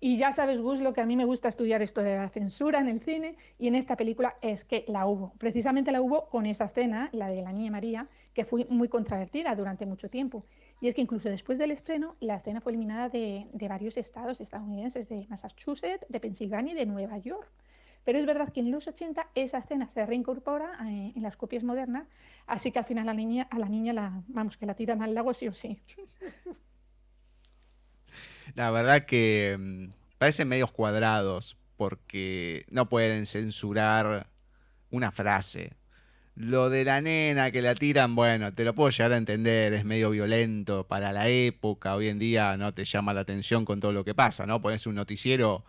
Y ya sabes, Gus, lo que a mí me gusta estudiar esto de la censura en el cine, y en esta película es que la hubo. Precisamente la hubo con esa escena, la de la niña María, que fue muy controvertida durante mucho tiempo. Y es que incluso después del estreno, la escena fue eliminada de varios estados estadounidenses, de Massachusetts, de Pensilvania y de Nueva York. Pero es verdad que en los 80 esa escena se reincorpora en las copias modernas, así que al final a la niña vamos, que la tiran al lago sí o sí. La verdad que parecen medios cuadrados porque no pueden censurar una frase. Lo de la nena que la tiran, bueno, te lo puedo llegar a entender, es medio violento para la época, hoy en día no te llama la atención con todo lo que pasa, ¿no? Pones un noticiero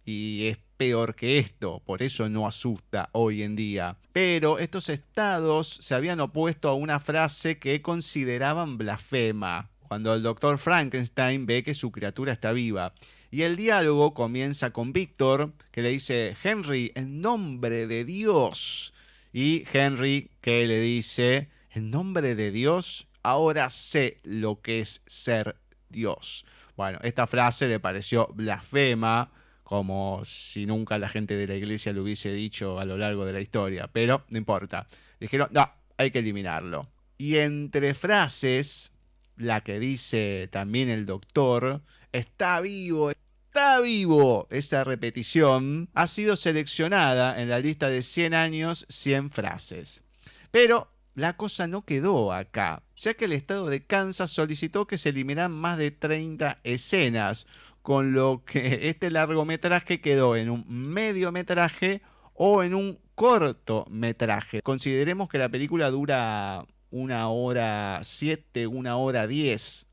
y es peor que esto, por eso no asusta hoy en día. Pero estos estados se habían opuesto a una frase que consideraban blasfema, cuando el doctor Frankenstein ve que su criatura está viva. Y el diálogo comienza con Víctor, que le dice, Henry, en nombre de Dios. Y Henry, que le dice, en nombre de Dios, ahora sé lo que es ser Dios. Bueno, esta frase le pareció blasfema, como si nunca la gente de la iglesia lo hubiese dicho a lo largo de la historia, pero no importa. Dijeron, no, hay que eliminarlo. Y entre frases, la que dice también el doctor, está vivo, está vivo. Esa repetición ha sido seleccionada en la lista de 100 años, 100 frases. Pero la cosa no quedó acá, ya que el estado de Kansas solicitó que se eliminaran más de 30 escenas, con lo que este largometraje quedó en un mediometraje o en un cortometraje. Consideremos que la película dura 1 hora 7, 1 hora 10,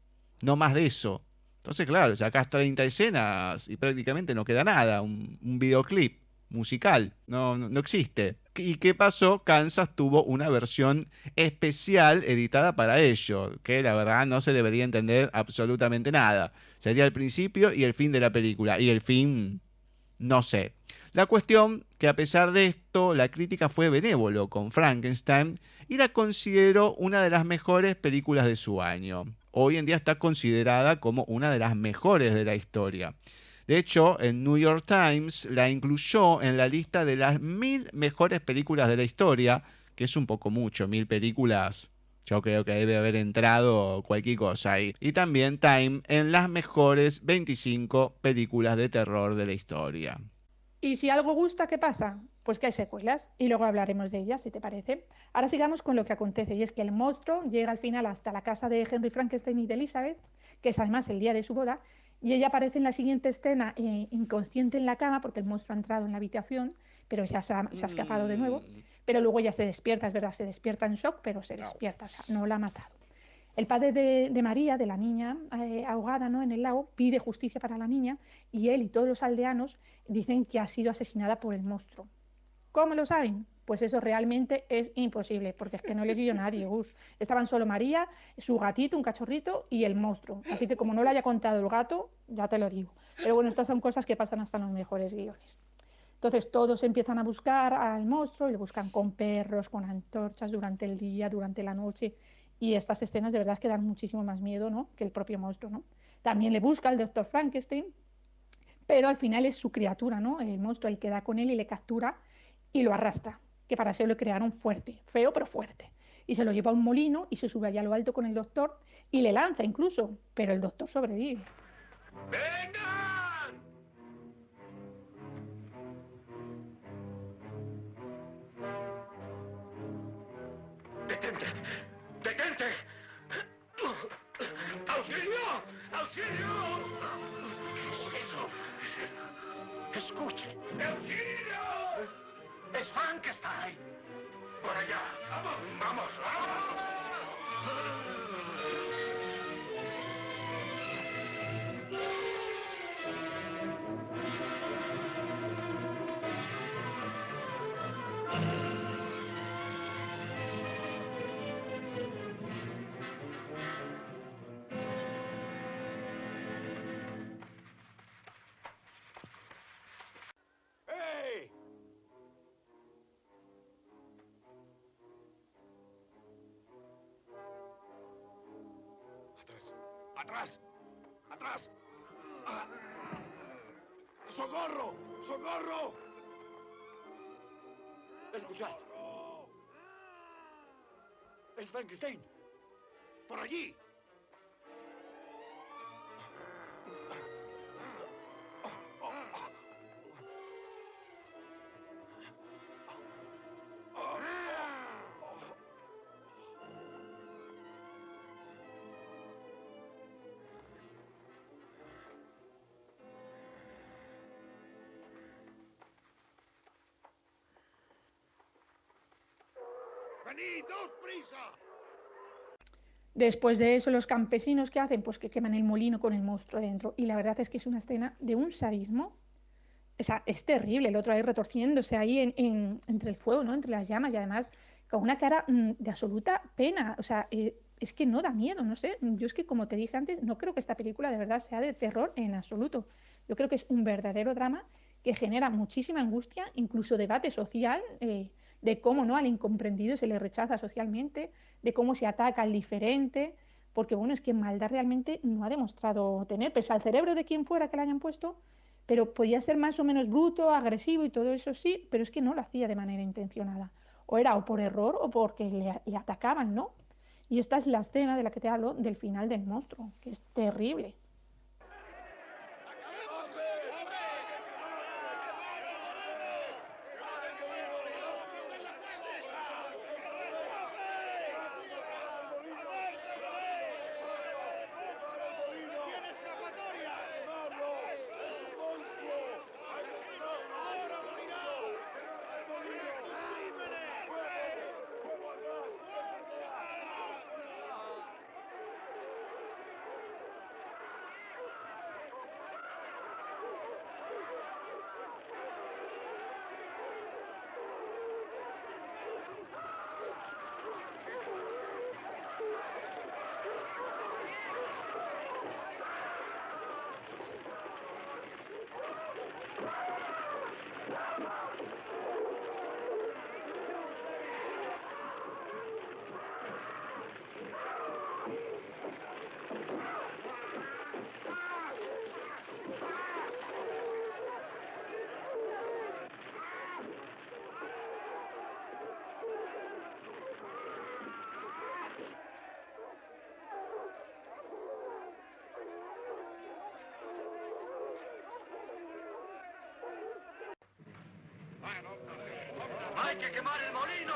no más de eso. Entonces, claro, sacás 30 escenas y prácticamente no queda nada, un videoclip musical, no existe. ¿Y qué pasó? Kansas tuvo una versión especial editada para ello, que la verdad no se debería entender absolutamente nada. Sería el principio y el fin de la película, y el fin, no sé. La cuestión que a pesar de esto, la crítica fue benévolo con Frankenstein y la consideró una de las mejores películas de su año. Hoy en día está considerada como una de las mejores de la historia. De hecho, el New York Times la incluyó en la lista de las 1000 mejores películas de la historia, que es un poco mucho, 1000 películas. Yo creo que debe haber entrado cualquier cosa ahí. Y también Time en las mejores 25 películas de terror de la historia. Y si algo gusta, ¿qué pasa? Pues que hay secuelas y luego hablaremos de ellas, si te parece. Ahora sigamos con lo que acontece y es que el monstruo llega al final hasta la casa de Henry Frankenstein y de Elizabeth, que es además el día de su boda, y ella aparece en la siguiente escena inconsciente en la cama porque el monstruo ha entrado en la habitación, pero ya se ha escapado de nuevo, pero luego ya se despierta, es verdad, se despierta en shock, pero se No. despierta, o sea, no la ha matado. El padre de María, de la niña ahogada, ¿no?, en el lago, pide justicia para la niña y él y todos los aldeanos dicen que ha sido asesinada por el monstruo. ¿Cómo lo saben? Pues eso realmente es imposible, porque es que no les dio nadie, Gus. Estaban solo María, su gatito, un cachorrito y el monstruo. Así que como no le haya contado el gato, ya te lo digo. Pero bueno, estas son cosas que pasan hasta en los mejores guiones. Entonces todos empiezan a buscar al monstruo y lo buscan con perros, con antorchas durante el día, durante la noche. Y estas escenas de verdad que dan muchísimo más miedo, ¿no?, que el propio monstruo, ¿no? También le busca el doctor Frankenstein, pero al final es su criatura, ¿no?, el monstruo el que da con él y le captura y lo arrastra, que para eso lo crearon fuerte, feo pero fuerte. Y se lo lleva a un molino y se sube allá a lo alto con el doctor y le lanza incluso, pero el doctor sobrevive. ¡Vengan! ¡Detente! ¡Detente! ¡Auxilio! ¡Auxilio! ¿Qué es eso? Escuche. ¡Auxilio! ¡Es Frankenstein! ¡Por allá! ¡Vamos! ¡Vamos! ¡Vamos! ¡Hey! ¡Atrás! ¡Atrás! ¡Atrás! Ah. ¡Socorro! ¡Socorro! Escuchad. Es Frankenstein. Por allí. ¡Venid, daos prisa! Después de eso, los campesinos, ¿qué hacen? Pues que queman el molino con el monstruo dentro. Y la verdad es que es una escena de un sadismo. O sea, es terrible, el otro ahí retorciéndose ahí entre el fuego, ¿no? Entre las llamas y además con una cara de absoluta pena. O sea, es que no da miedo, no sé. Yo es que, como te dije antes, no creo que esta película de verdad sea de terror en absoluto. Yo creo que es un verdadero drama que genera muchísima angustia, incluso debate social, de cómo, ¿no?, al incomprendido se le rechaza socialmente, de cómo se ataca al diferente, porque bueno, es que maldad realmente no ha demostrado tener, pese al cerebro de quien fuera que la hayan puesto, pero podía ser más o menos bruto, agresivo y todo eso sí, pero es que no lo hacía de manera intencionada. O era o por error o porque le atacaban, ¿no? Y esta es la escena de la que te hablo, del final del monstruo, que es terrible. ¡Hay que quemar el molino!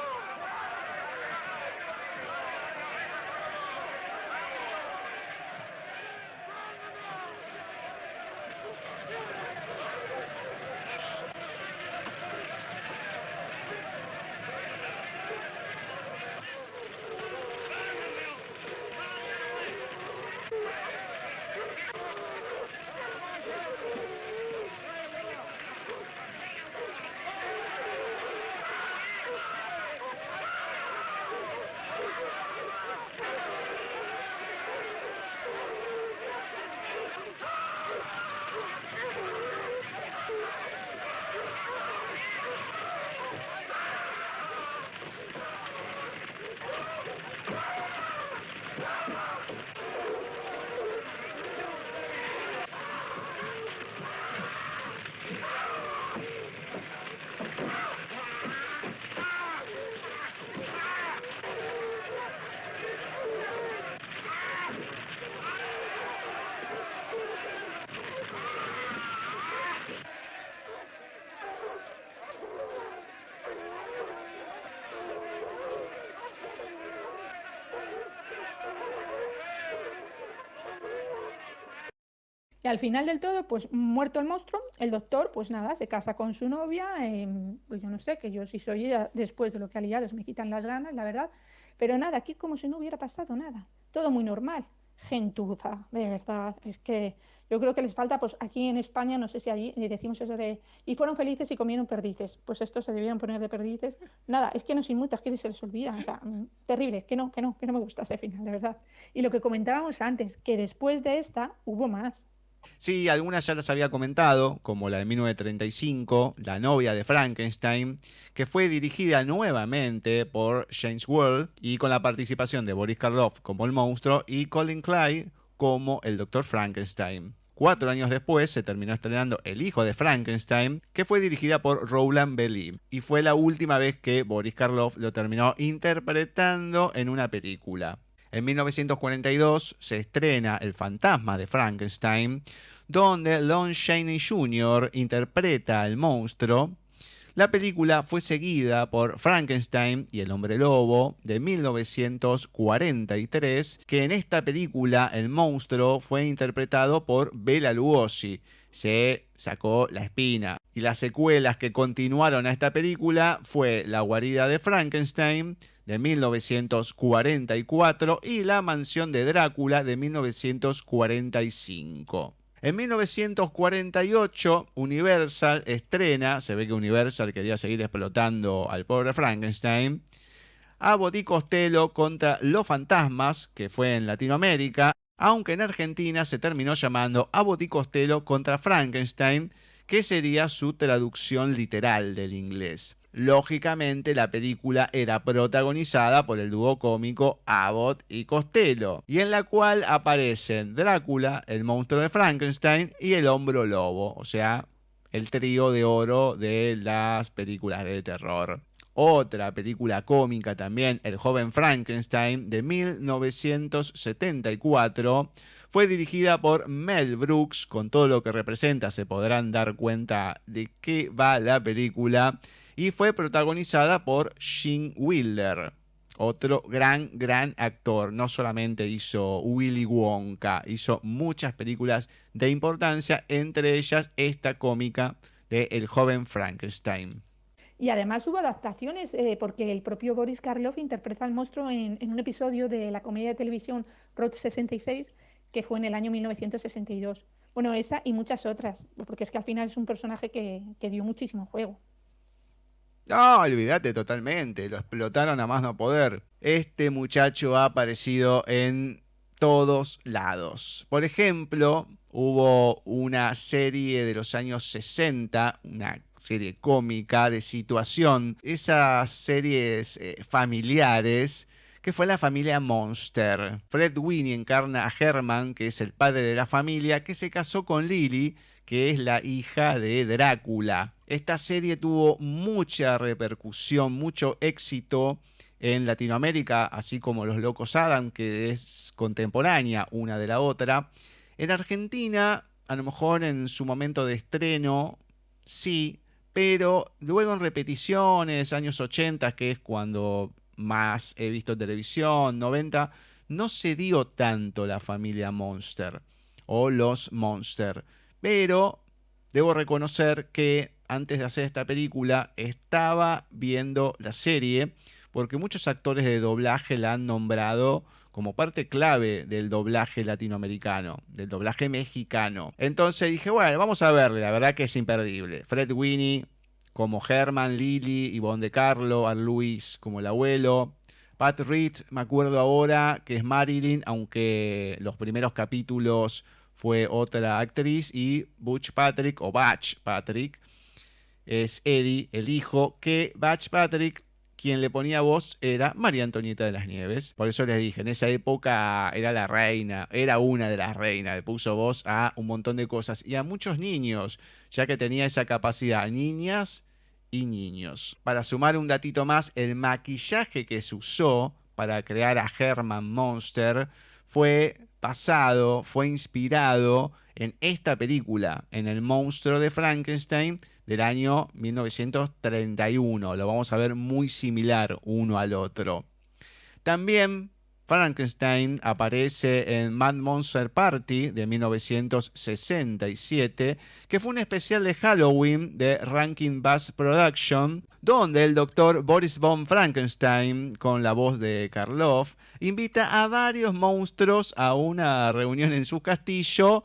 Y al final del todo, pues muerto el monstruo, el doctor, pues nada, se casa con su novia. Pues yo no sé, que yo si soy ella, después de lo que ha liado, me quitan las ganas, la verdad. Pero nada, aquí como si no hubiera pasado nada. Todo muy normal. Gentuza, de verdad. Es que yo creo que les falta, pues aquí en España, no sé si allí decimos eso de, y fueron felices y comieron perdices. Pues estos se debieron poner de perdices. Nada, es que no se inmuta, es que se les olvida. O sea, terrible, que no me gusta ese final, de verdad. Y lo que comentábamos antes, que después de esta hubo más. Sí, algunas ya las había comentado, como la de 1935, La novia de Frankenstein, que fue dirigida nuevamente por James Whale y con la participación de Boris Karloff como el monstruo y Colin Clyde como el Dr. Frankenstein. 4 años después se terminó estrenando El hijo de Frankenstein, que fue dirigida por Roland Belli, y fue la última vez que Boris Karloff lo terminó interpretando en una película. En 1942 se estrena El fantasma de Frankenstein, donde Lon Chaney Jr. interpreta al monstruo. La película fue seguida por Frankenstein y el hombre lobo de 1943, que en esta película el monstruo fue interpretado por Bela Lugosi. Se sacó la espina. Y las secuelas que continuaron a esta película fue La guarida de Frankenstein de 1944 y La mansión de Drácula de 1945. En 1948, Universal estrena, se ve que Universal quería seguir explotando al pobre Frankenstein, Abbott y Costello contra los fantasmas, que fue en Latinoamérica, aunque en Argentina se terminó llamando Abbott y Costello contra Frankenstein, que sería su traducción literal del inglés. Lógicamente, la película era protagonizada por el dúo cómico Abbott y Costello, y en la cual aparecen Drácula, el monstruo de Frankenstein y el hombre lobo, o sea, el trío de oro de las películas de terror. Otra película cómica también, El joven Frankenstein, de 1974, fue dirigida por Mel Brooks. Con todo lo que representa se podrán dar cuenta de qué va la película, y fue protagonizada por Gene Wilder, otro gran actor. No solamente hizo Willy Wonka, hizo muchas películas de importancia, entre ellas esta cómica de El joven Frankenstein. Y además hubo adaptaciones, porque el propio Boris Karloff interpreta al monstruo en un episodio de la comedia de televisión Route 66, que fue en el año 1962. Bueno, esa y muchas otras, porque es que al final es un personaje que dio muchísimo juego. No, olvídate totalmente, lo explotaron a más no poder. Este muchacho ha aparecido en todos lados. Por ejemplo, hubo una serie de los años 60, una serie cómica de situación, esas series familiares, que fue la familia Monster. Fred Winnie encarna a Herman, que es el padre de la familia, que se casó con Lily, que es la hija de Drácula. Esta serie tuvo mucha repercusión, mucho éxito en Latinoamérica, así como Los Locos Adam, que es contemporánea una de la otra. En Argentina, a lo mejor en su momento de estreno, sí, pero luego en repeticiones, años 80, que es cuando más he visto televisión, 90, no se dio tanto la familia Monster o los Monster. Pero debo reconocer que antes de hacer esta película estaba viendo la serie, porque muchos actores de doblaje la han nombrado como parte clave del doblaje latinoamericano, del doblaje mexicano. Entonces dije, bueno, vamos a verle, la verdad que es imperdible. Fred Winnie como Herman, Lily, Ivonne de Carlo, Ar Luis como el abuelo, Pat Reed, me acuerdo ahora que es Marilyn, aunque los primeros capítulos fue otra actriz, y Butch Patrick, o Batch Patrick, es Eddie, el hijo, que Batch Patrick, quien le ponía voz, era María Antonieta de las Nieves. Por eso les dije, en esa época era la reina, era una de las reinas, le puso voz a un montón de cosas, y a muchos niños, ya que tenía esa capacidad, niñas y niños. Para sumar un datito más, el maquillaje que se usó para crear a Herman Monster fue inspirado en esta película, en El monstruo de Frankenstein del año 1931. Lo vamos a ver muy similar uno al otro. También Frankenstein aparece en Mad Monster Party de 1967, que fue un especial de Halloween de Rankin Bass Production, donde el doctor Boris von Frankenstein, con la voz de Karloff, invita a varios monstruos a una reunión en su castillo,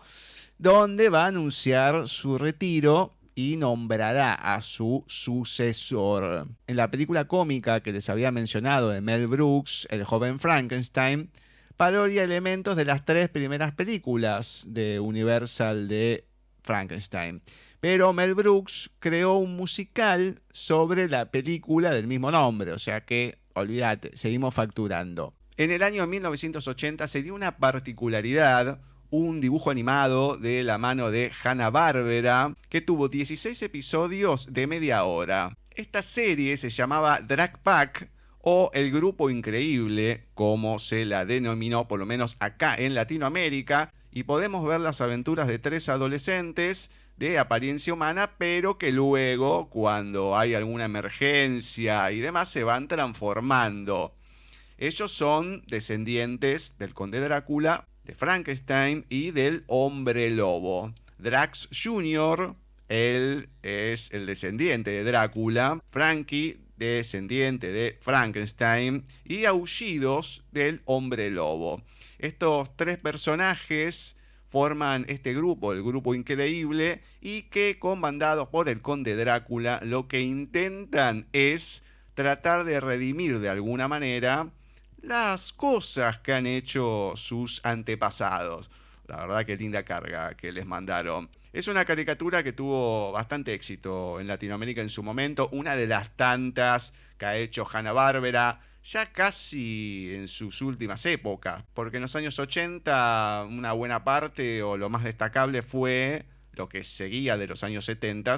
donde va a anunciar su retiro y nombrará a su sucesor. En la película cómica que les había mencionado de Mel Brooks, El joven Frankenstein, parodia elementos de las 3 primeras películas de Universal de Frankenstein. Pero Mel Brooks creó un musical sobre la película del mismo nombre, o sea que, olvídate, seguimos facturando. En el año 1980 se dio una particularidad. un dibujo animado de la mano de Hanna-Barbera que tuvo 16 episodios de media hora. Esta serie se llamaba Drag Pack o El Grupo Increíble, como se la denominó por lo menos acá en Latinoamérica, y podemos ver las aventuras de 3 adolescentes de apariencia humana, pero que luego, cuando hay alguna emergencia y demás, se van transformando. Ellos son descendientes del Conde Drácula, de Frankenstein y del Hombre Lobo. Drax Jr., él es el descendiente de Drácula, Frankie, descendiente de Frankenstein, y Aullidos del Hombre Lobo. Estos 3 personajes forman este grupo, el Grupo Increíble, y que, comandados por el Conde Drácula, lo que intentan es tratar de redimir de alguna manera las cosas que han hecho sus antepasados. La verdad que linda carga que les mandaron. Es una caricatura que tuvo bastante éxito en Latinoamérica en su momento, una de las tantas que ha hecho Hanna-Barbera, ya casi en sus últimas épocas, porque en los años 80 una buena parte o lo más destacable fue lo que seguía de los años 70,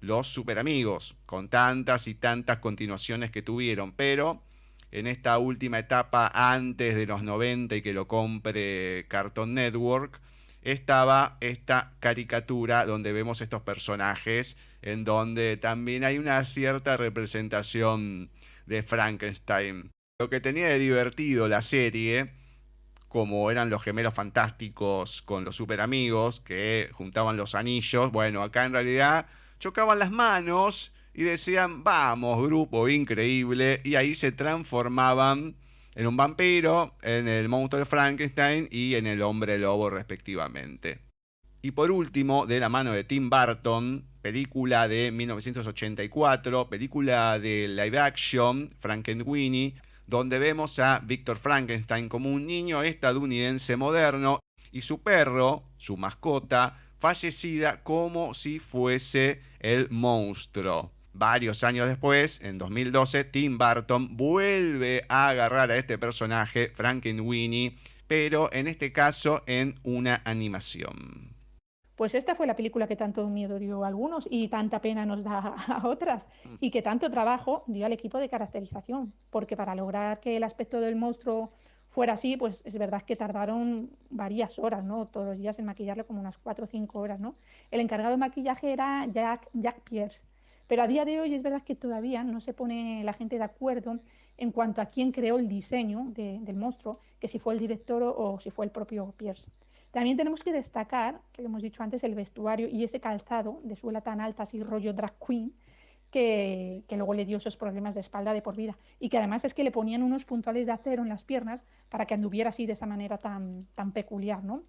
los Super Amigos, con tantas y tantas continuaciones que tuvieron, pero en esta última etapa antes de los 90 y que lo compre Cartoon Network, estaba esta caricatura donde vemos estos personajes, en donde también hay una cierta representación de Frankenstein. Lo que tenía de divertido la serie, como eran los gemelos fantásticos con los super amigos que juntaban los anillos, bueno, acá en realidad chocaban las manos y decían, vamos, Grupo Increíble, y ahí se transformaban en un vampiro, en el monstruo de Frankenstein y en el Hombre Lobo respectivamente. Y por último, de la mano de Tim Burton, película de 1984, película de live action, Frankenweenie, donde vemos a Víctor Frankenstein como un niño estadounidense moderno y su perro, su mascota, fallecida como si fuese el monstruo. Varios años después, en 2012, Tim Burton vuelve a agarrar a este personaje, Frankenweenie, pero en este caso en una animación. Pues esta fue la película que tanto miedo dio a algunos y tanta pena nos da a otras, y que tanto trabajo dio al equipo de caracterización, porque para lograr que el aspecto del monstruo fuera así, pues es verdad que tardaron varias horas, ¿no? Todos los días en maquillarlo, como unas 4 o 5 horas, ¿no? El encargado de maquillaje era Jack Pierce, pero a día de hoy es verdad que todavía no se pone la gente de acuerdo en cuanto a quién creó el diseño del monstruo, que si fue el director o si fue el propio Pierce. También tenemos que destacar, que lo hemos dicho antes, el vestuario y ese calzado de suela tan alta, así rollo drag queen, que luego le dio esos problemas de espalda de por vida. Y que además es que le ponían unos puntales de acero en las piernas para que anduviera así de esa manera tan peculiar, ¿no?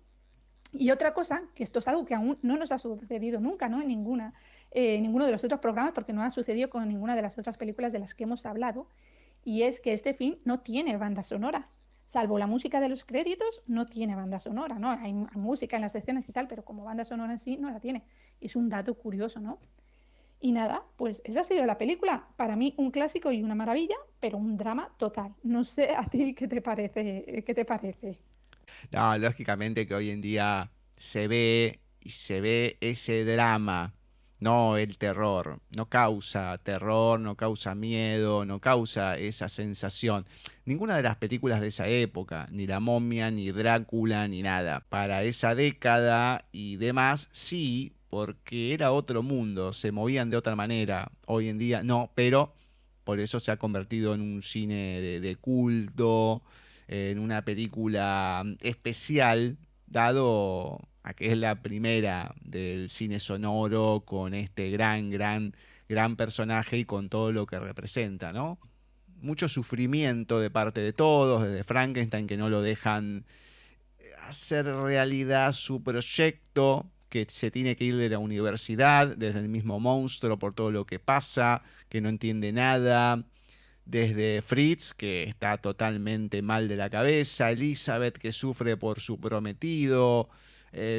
Y otra cosa, que esto es algo que aún no nos ha sucedido nunca, ¿no? En ninguno de los otros programas, porque no ha sucedido con ninguna de las otras películas de las que hemos hablado, y es que este film no tiene banda sonora. Salvo la música de los créditos, no tiene banda sonora, ¿no? Hay música en las escenas y tal, pero como banda sonora en sí no la tiene. Es un dato curioso, ¿no? Y nada, pues esa ha sido la película. Para mí un clásico y una maravilla, pero un drama total. No sé a ti qué te parece, qué te parece. No, lógicamente que hoy en día se ve y se ve ese drama, no el terror. No causa terror, no causa miedo, no causa esa sensación. Ninguna de las películas de esa época, ni La Momia, ni Drácula, ni nada. Para esa década y demás, sí, porque era otro mundo, se movían de otra manera. Hoy en día no, pero por eso se ha convertido en un cine de culto, en una película especial, dado a que es la primera del cine sonoro con este gran personaje y con todo lo que representa, ¿no? Mucho sufrimiento de parte de todos, desde Frankenstein, que no lo dejan hacer realidad su proyecto, que se tiene que ir de la universidad, desde el mismo monstruo por todo lo que pasa, que no entiende nada, desde Fritz, que está totalmente mal de la cabeza, Elizabeth, que sufre por su prometido,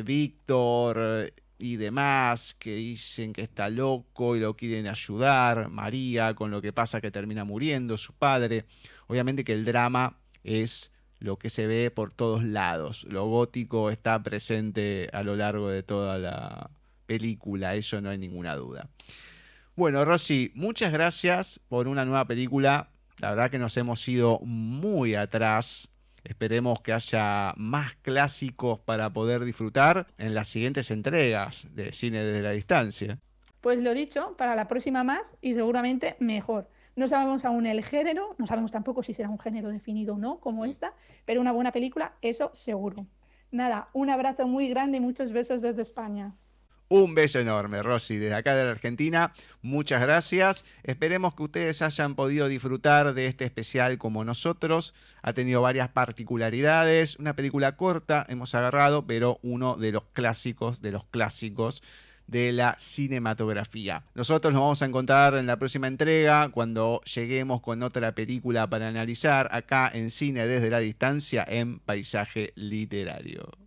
Víctor y demás, que dicen que está loco y lo quieren ayudar, María, con lo que pasa que termina muriendo, su padre. Obviamente que el drama es lo que se ve por todos lados. Lo gótico está presente a lo largo de toda la película, eso no hay ninguna duda. Bueno, Rosy, muchas gracias por una nueva película. La verdad que nos hemos ido muy atrás. Esperemos que haya más clásicos para poder disfrutar en las siguientes entregas de Cine desde la Distancia. Pues lo dicho, para la próxima más y seguramente mejor. No sabemos aún el género, no sabemos tampoco si será un género definido o no, como esta, pero una buena película, eso seguro. Nada, un abrazo muy grande y muchos besos desde España. Un beso enorme, Rosy, desde acá de la Argentina. Muchas gracias. Esperemos que ustedes hayan podido disfrutar de este especial como nosotros. Ha tenido varias particularidades. Una película corta hemos agarrado, pero uno de los clásicos de la cinematografía. Nosotros nos vamos a encontrar en la próxima entrega cuando lleguemos con otra película para analizar acá en Cine desde la Distancia en Paisaje Literario.